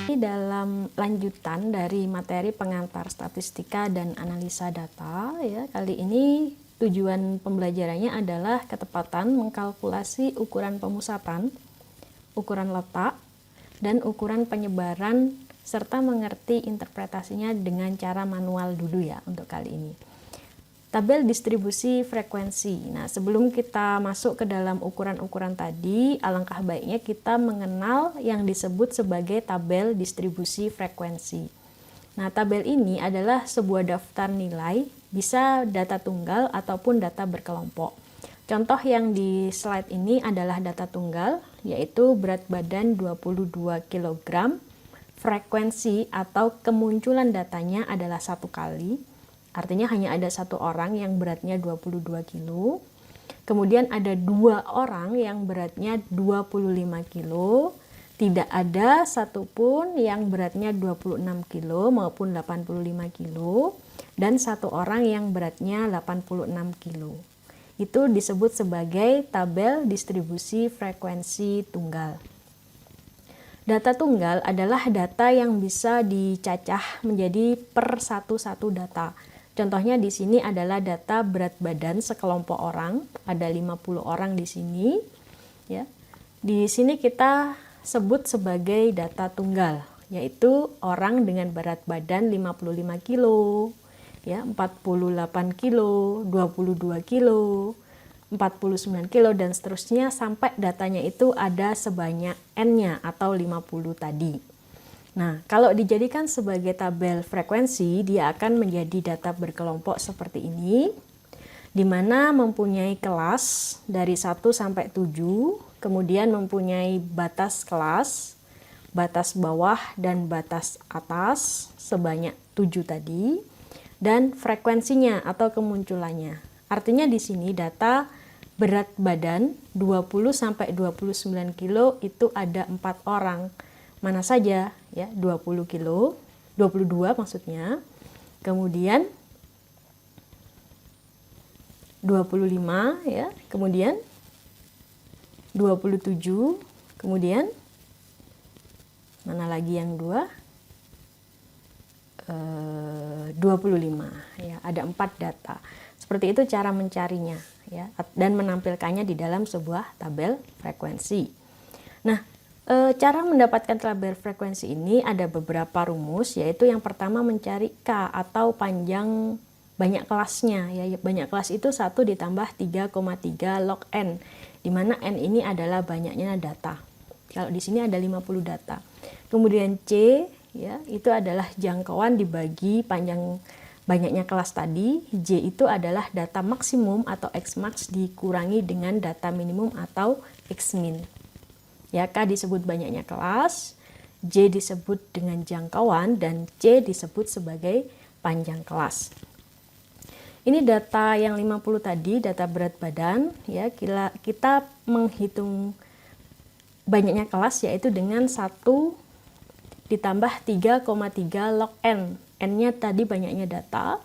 Dalam lanjutan dari materi pengantar statistika dan analisa data, ya, kali ini tujuan pembelajarannya adalah ketepatan mengkalkulasi ukuran pemusatan, ukuran letak, dan ukuran penyebaran, serta mengerti interpretasinya dengan cara manual dulu ya untuk kali ini. Tabel distribusi frekuensi. Nah, sebelum kita masuk ke dalam ukuran-ukuran tadi, alangkah baiknya kita mengenal yang disebut sebagai tabel distribusi frekuensi. Nah, tabel ini adalah sebuah daftar nilai, bisa data tunggal ataupun data berkelompok. Contoh yang di slide ini adalah data tunggal, yaitu berat badan 22 kg, frekuensi atau kemunculan datanya adalah 1 kali. Artinya hanya ada satu orang yang beratnya 22 kilo. Kemudian ada 2 orang yang beratnya 25 kilo. Tidak ada satupun yang beratnya 26 kilo maupun 85 kilo. Dan 1 orang yang beratnya 86 kilo. Itu disebut sebagai tabel distribusi frekuensi tunggal. Data tunggal adalah data yang bisa dicacah menjadi per satu data. Contohnya di sini adalah data berat badan sekelompok orang, ada 50 orang di sini, ya. Di sini kita sebut sebagai data tunggal, yaitu orang dengan berat badan 55 kilo, ya, 48 kilo, 22 kilo, 49 kilo dan seterusnya sampai datanya itu ada sebanyak N-nya atau 50 tadi. Nah, kalau dijadikan sebagai tabel frekuensi, dia akan menjadi data berkelompok seperti ini, di mana mempunyai kelas dari 1 sampai 7, kemudian mempunyai batas kelas, batas bawah, dan batas atas sebanyak 7 tadi, dan frekuensinya atau kemunculannya. Artinya di sini data berat badan 20 sampai 29 kilo itu ada 4 orang. Mana saja ya, 20 kilo, 22 maksudnya, kemudian 25 ya, kemudian 27, kemudian mana lagi yang 25 ya, ada 4 data. Seperti itu cara mencarinya ya, dan menampilkannya di dalam sebuah tabel frekuensi. Nah, cara mendapatkan tabel frekuensi ini ada beberapa rumus, yaitu yang pertama mencari K atau panjang banyak kelasnya. Ya, banyak kelas itu 1 ditambah 3,3 log N, di mana N ini adalah banyaknya data. Kalau di sini ada 50 data. Kemudian C, ya, itu adalah jangkauan dibagi panjang banyaknya kelas tadi. J itu adalah data maksimum atau X-max dikurangi dengan data minimum atau X-min. Ya, K disebut banyaknya kelas, J disebut dengan jangkauan, dan C disebut sebagai panjang kelas. Ini data yang 50 tadi, data berat badan, ya, kita menghitung banyaknya kelas yaitu dengan 1 ditambah 3,3 log N. N-nya tadi banyaknya data.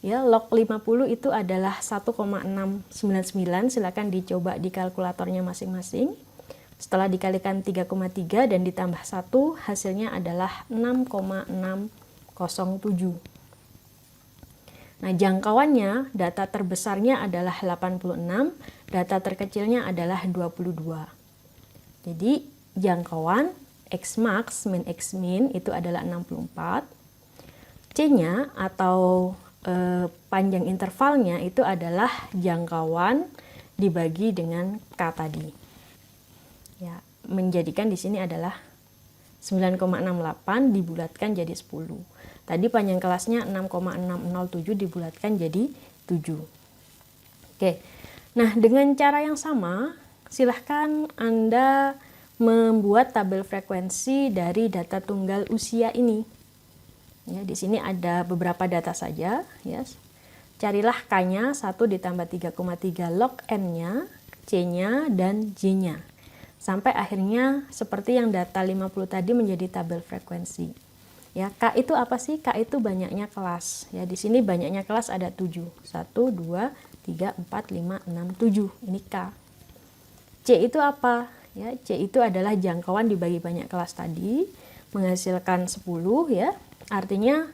Ya, log 50 itu adalah 1,699, silakan dicoba di kalkulatornya masing-masing. Setelah dikalikan 3,3 dan ditambah 1, hasilnya adalah 6,607. Nah, jangkauannya, data terbesarnya adalah 86, data terkecilnya adalah 22. Jadi, jangkauan X-max min X-min itu adalah 64. C-nya atau panjang intervalnya itu adalah jangkauan dibagi dengan K tadi. Ya, menjadikan di sini adalah 9,68 dibulatkan jadi 10. Tadi panjang kelasnya 6,607 dibulatkan jadi 7. Oke. Nah, dengan cara yang sama, silahkan Anda membuat tabel frekuensi dari data tunggal usia ini. Ya, di sini ada beberapa data saja, ya. Carilah K-nya 1 ditambah 3,3 log N-nya, C-nya, dan J-nya. Sampai akhirnya seperti yang data 50 tadi menjadi tabel frekuensi. Ya, K itu apa sih? K itu banyaknya kelas. Ya, di sini banyaknya kelas ada 7. 1, 2, 3, 4, 5, 6, 7. Ini K. C itu apa? Ya, C itu adalah jangkauan dibagi banyak kelas tadi. menghasilkan 10 ya. Artinya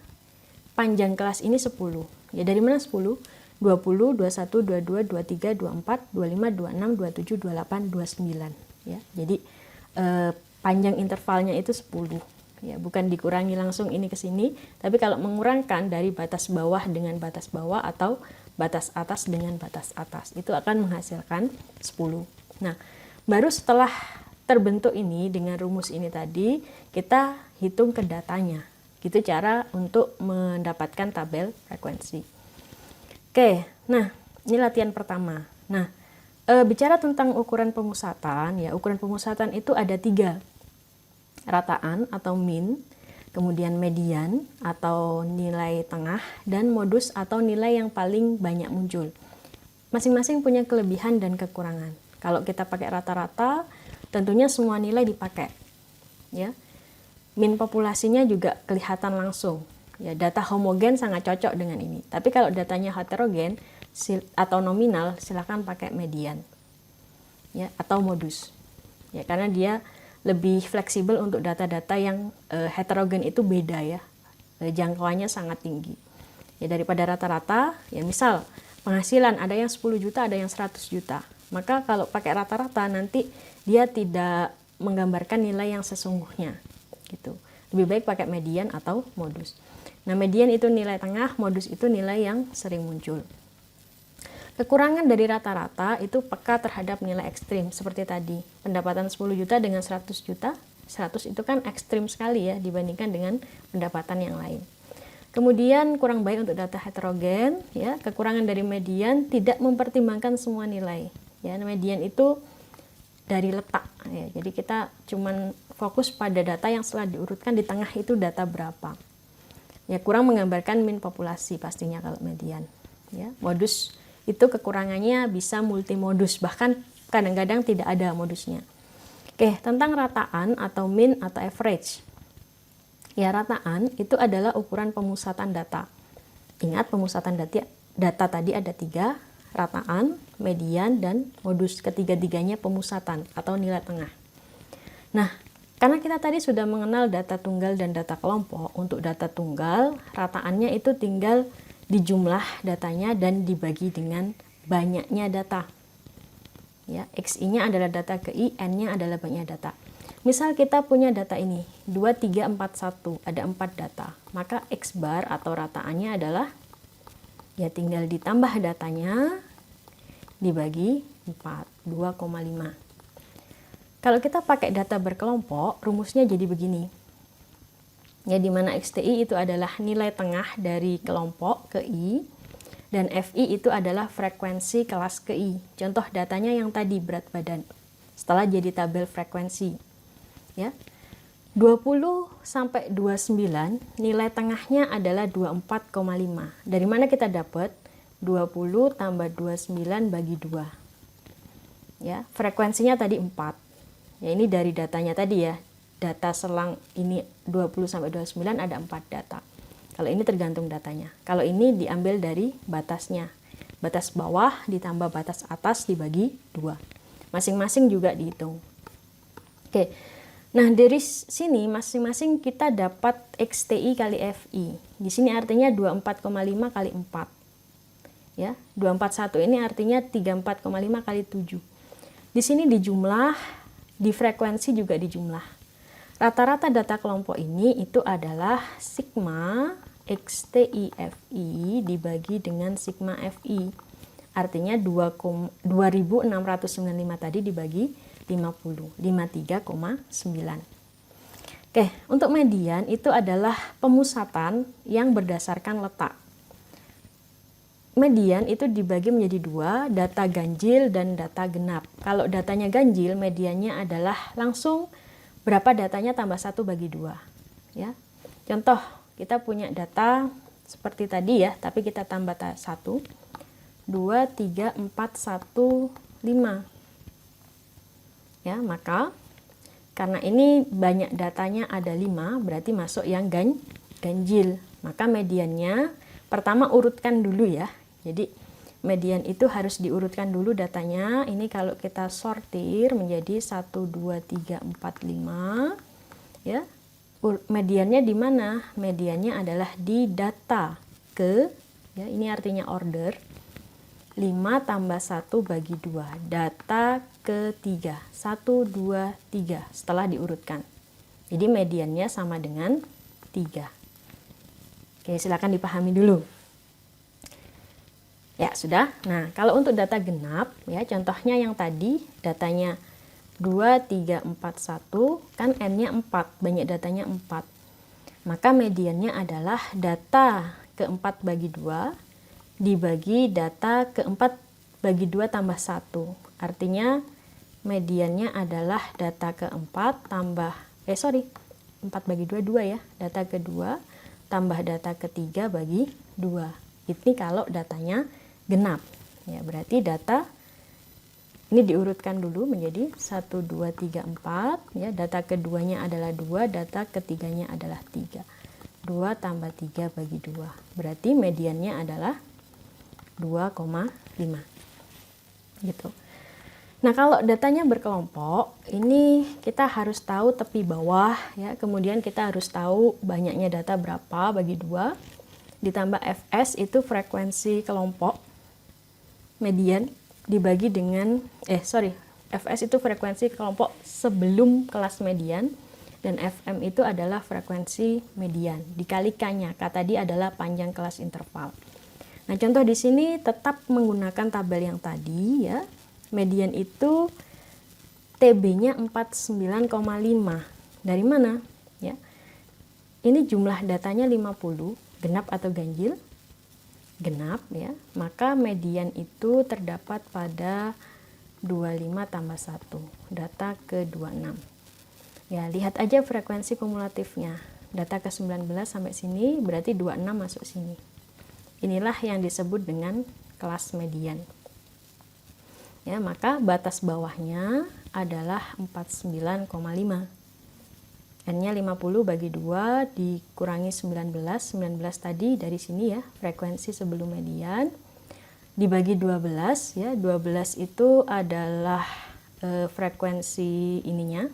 panjang kelas ini 10. Ya dari mana 10? 20, 21, 22, 23, 24, 25, 26, 27, 28, 29 ya. Jadi panjang intervalnya itu 10 ya, bukan dikurangi langsung ini ke sini, tapi kalau mengurangkan dari batas bawah dengan batas bawah atau batas atas dengan batas atas itu akan menghasilkan 10. Nah, baru setelah terbentuk ini dengan rumus ini tadi kita hitung ke datanya. Gitu cara untuk mendapatkan tabel frekuensi. Oke, nah ini latihan pertama. Nah, bicara tentang ukuran pemusatan ya, ukuran pemusatan itu ada 3. Rataan atau min, kemudian median atau nilai tengah, dan modus atau nilai yang paling banyak muncul. Masing-masing punya kelebihan dan kekurangan. Kalau kita pakai rata-rata, tentunya semua nilai dipakai. Ya. Min populasinya juga kelihatan langsung. Ya, data homogen sangat cocok dengan ini. Tapi kalau datanya heterogen atau nominal, silakan pakai median. Ya, atau modus. Ya, karena dia lebih fleksibel untuk data-data yang heterogen itu beda ya, jangkauannya sangat tinggi ya daripada rata-rata. Ya misal penghasilan ada yang 10 juta ada yang 100 juta, maka kalau pakai rata-rata nanti dia tidak menggambarkan nilai yang sesungguhnya gitu. Lebih baik pakai median atau modus. Nah, median itu nilai tengah, modus itu nilai yang sering muncul. Kekurangan dari rata-rata itu peka terhadap nilai ekstrim seperti tadi. Pendapatan 10 juta dengan 100 juta, 100 itu kan ekstrim sekali ya dibandingkan dengan pendapatan yang lain. Kemudian kurang baik untuk data heterogen ya. Kekurangan dari median tidak mempertimbangkan semua nilai. Ya, median itu dari letak ya. Jadi kita cuman fokus pada data yang setelah diurutkan di tengah itu data berapa. Ya, kurang menggambarkan min populasi pastinya kalau median. Ya, modus itu kekurangannya bisa multimodus, bahkan kadang-kadang tidak ada modusnya. Oke, tentang rataan atau min atau average. Ya, rataan itu adalah ukuran pemusatan data. Ingat, pemusatan data tadi ada 3, rataan, median, dan modus. Ketiga-tiganya pemusatan atau nilai tengah. Nah, karena kita tadi sudah mengenal data tunggal dan data kelompok, untuk data tunggal, rataannya itu tinggal dijumlah datanya dan dibagi dengan banyaknya data. Ya, XI-nya adalah data ke I, N-nya adalah banyak data. Misal kita punya data ini, 2, 3, 4, 1, ada 4 data. Maka X bar atau rataannya adalah, ya tinggal ditambah datanya, dibagi 4, 2,5. Kalau kita pakai data berkelompok, rumusnya jadi begini. Ya, di mana XTI itu adalah nilai tengah dari kelompok ke I, dan FI itu adalah frekuensi kelas ke I. Contoh datanya yang tadi berat badan. Setelah jadi tabel frekuensi. Ya. 20 sampai 29 nilai tengahnya adalah 24,5. Dari mana kita dapat? 20 tambah 29 bagi 2. Ya, frekuensinya tadi 4. Ya, ini dari datanya tadi ya. Data selang ini 20 sampai 29 ada 4 data. Kalau ini tergantung datanya. Kalau ini diambil dari batasnya. Batas bawah ditambah batas atas dibagi 2. Masing-masing juga dihitung. Oke. Nah, dari sini masing-masing kita dapat XTI kali FI. Di sini artinya 24,5 kali 4. Ya, 241 ini artinya 34,5 kali 7. Di sini dijumlah, di frekuensi juga dijumlah. Rata-rata data kelompok ini itu adalah sigma XTI FI dibagi dengan sigma FI. Artinya 2695 tadi dibagi 50, 53,9. Oke, untuk median itu adalah pemusatan yang berdasarkan letak. Median itu dibagi menjadi 2, data ganjil dan data genap. Kalau datanya ganjil, mediannya adalah langsung berapa datanya tambah 1 bagi 2. Ya. Contoh, kita punya data seperti tadi ya, tapi kita tambah 1, 2, 3, 4, 1, 5. Ya, maka karena ini banyak datanya ada 5, berarti masuk yang ganjil. Maka mediannya pertama urutkan dulu ya. Jadi median itu harus diurutkan dulu datanya. Ini kalau kita sortir menjadi 1, 2, 3, 4, 5 ya. mediannya di mana? Mediannya adalah di data ke, ya ini artinya order, 5 tambah 1 bagi 2, data ketiga, 1, 2, 3 setelah diurutkan. Jadi mediannya sama dengan 3. Oke, silakan dipahami dulu. Ya, sudah. Nah, kalau untuk data genap, ya contohnya yang tadi, datanya 2, 3, 4, 1, kan N-nya 4, banyak datanya 4. Maka mediannya adalah data keempat bagi 2 dibagi data keempat bagi 2 tambah 1. Artinya mediannya adalah data keempat tambah, 4 bagi 2, 2 ya. Data kedua tambah data ketiga bagi 2. Ini kalau datanya genap. Ya, berarti data ini diurutkan dulu menjadi 1, 2, 3, 4. Ya, data keduanya adalah 2, data ketiganya adalah 3. 2 tambah 3 bagi 2. Berarti mediannya adalah 2,5. Gitu. Nah, kalau datanya berkelompok, ini kita harus tahu tepi bawah, ya. Kemudian kita harus tahu banyaknya data berapa bagi 2. Ditambah Fs itu frekuensi kelompok median dibagi dengan Fs itu frekuensi kelompok sebelum kelas median, dan Fm itu adalah frekuensi median dikalikannya, kata tadi adalah panjang kelas interval. Nah, contoh di sini tetap menggunakan tabel yang tadi, ya. Median itu TB-nya 49,5. Dari mana? Ya. Ini jumlah datanya 50, genap atau ganjil? Genap, ya. Maka median itu terdapat pada 25 tambah 1, data ke-26. Ya, lihat aja frekuensi kumulatifnya. Data ke-19 sampai sini, berarti 26 masuk sini. Inilah yang disebut dengan kelas median. Ya, maka batas bawahnya adalah 49,5. N-nya 50 bagi 2 dikurangi 19 tadi dari sini ya, frekuensi sebelum median, dibagi 12 ya, 12 itu adalah frekuensi ininya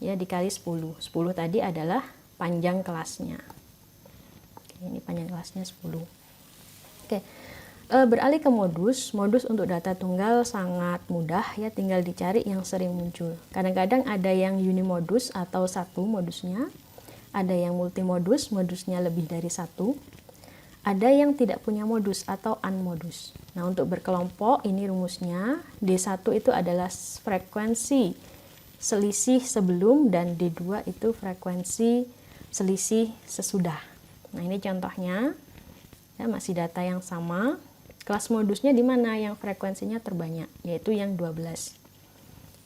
ya, dikali 10. 10 tadi adalah panjang kelasnya. Oke, ini panjang kelasnya 10. Oke. Beralih ke modus untuk data tunggal sangat mudah ya, tinggal dicari yang sering muncul. Kadang-kadang ada yang unimodus atau satu modusnya, ada yang multimodus, modusnya lebih dari satu, ada yang tidak punya modus atau unmodus. Nah, untuk berkelompok ini rumusnya, D1 itu adalah frekuensi selisih sebelum, dan D2 itu frekuensi selisih sesudah. Nah, ini contohnya ya, masih data yang sama. Kelas modusnya di mana yang frekuensinya terbanyak, yaitu yang 12.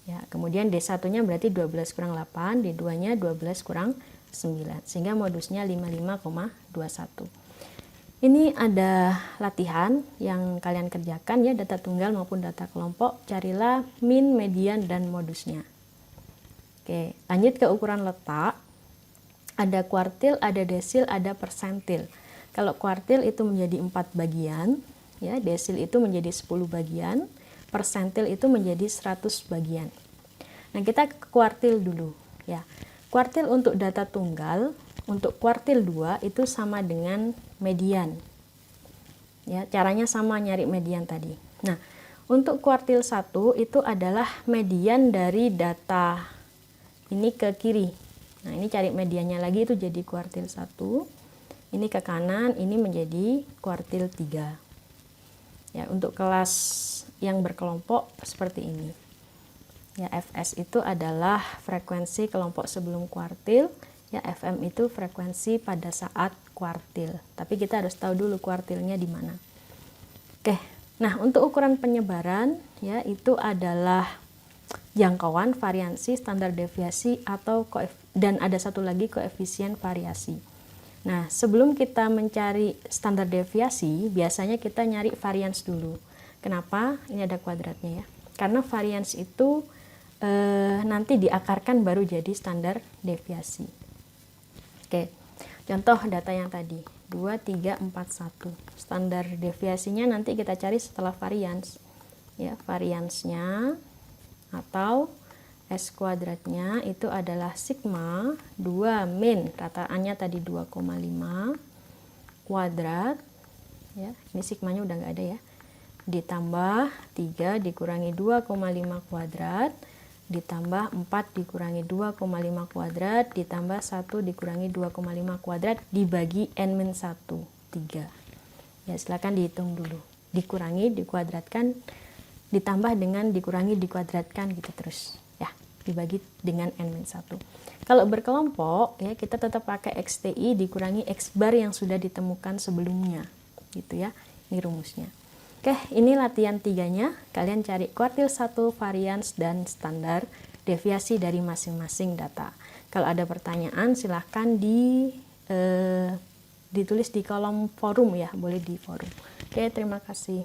Ya, kemudian D1-nya berarti 12 kurang 8, D2-nya 12 kurang 9, sehingga modusnya 55,21. Ini ada latihan yang kalian kerjakan ya, data tunggal maupun data kelompok, carilah min, median, dan modusnya. Oke, lanjut ke ukuran letak. Ada kuartil, ada desil, ada persentil. Kalau kuartil itu menjadi 4 bagian, ya, desil itu menjadi 10 bagian, persentil itu menjadi 100 bagian. Nah, kita ke kuartil dulu ya. Kuartil untuk data tunggal, untuk kuartil 2 itu sama dengan median. Ya, caranya sama, nyari median tadi. Nah, untuk kuartil 1 itu adalah median dari data ini ke kiri. Nah, ini cari mediannya lagi, itu jadi kuartil 1. Ini ke kanan, ini menjadi kuartil 3. Ya, untuk kelas yang berkelompok seperti ini. Ya, Fs itu adalah frekuensi kelompok sebelum kuartil, ya, Fm itu frekuensi pada saat kuartil. Tapi kita harus tahu dulu kuartilnya di mana. Oke. Nah, untuk ukuran penyebaran ya, itu adalah jangkauan, variansi, standar deviasi atau dan ada satu lagi koefisien variasi. Nah, sebelum kita mencari standar deviasi, biasanya kita nyari varians dulu. Kenapa? Ini ada kuadratnya ya. Karena varians itu nanti diakarkan baru jadi standar deviasi. Oke, contoh data yang tadi, 2, 3, 4, 1. Standar deviasinya nanti kita cari setelah varians. Ya, variansnya atau S kuadratnya itu adalah sigma 2 min, rataannya tadi 2,5 kuadrat, ya, ini sigmanya udah nggak ada ya, ditambah 3 dikurangi 2,5 kuadrat, ditambah 4 dikurangi 2,5 kuadrat, ditambah 1 dikurangi 2,5 kuadrat, dibagi n-1, 3. Ya, silakan dihitung dulu. Dikurangi, dikuadratkan, ditambah dengan dikurangi, dikuadratkan gitu terus. Ya, dibagi dengan n-1. Kalau berkelompok, ya kita tetap pakai XTI dikurangi X bar yang sudah ditemukan sebelumnya. Gitu ya, ini rumusnya. Oke, ini latihan 3-nya. Kalian cari kuartil 1, varians, dan standar deviasi dari masing-masing data. Kalau ada pertanyaan, silahkan ditulis di kolom forum ya, boleh di forum. Oke, terima kasih.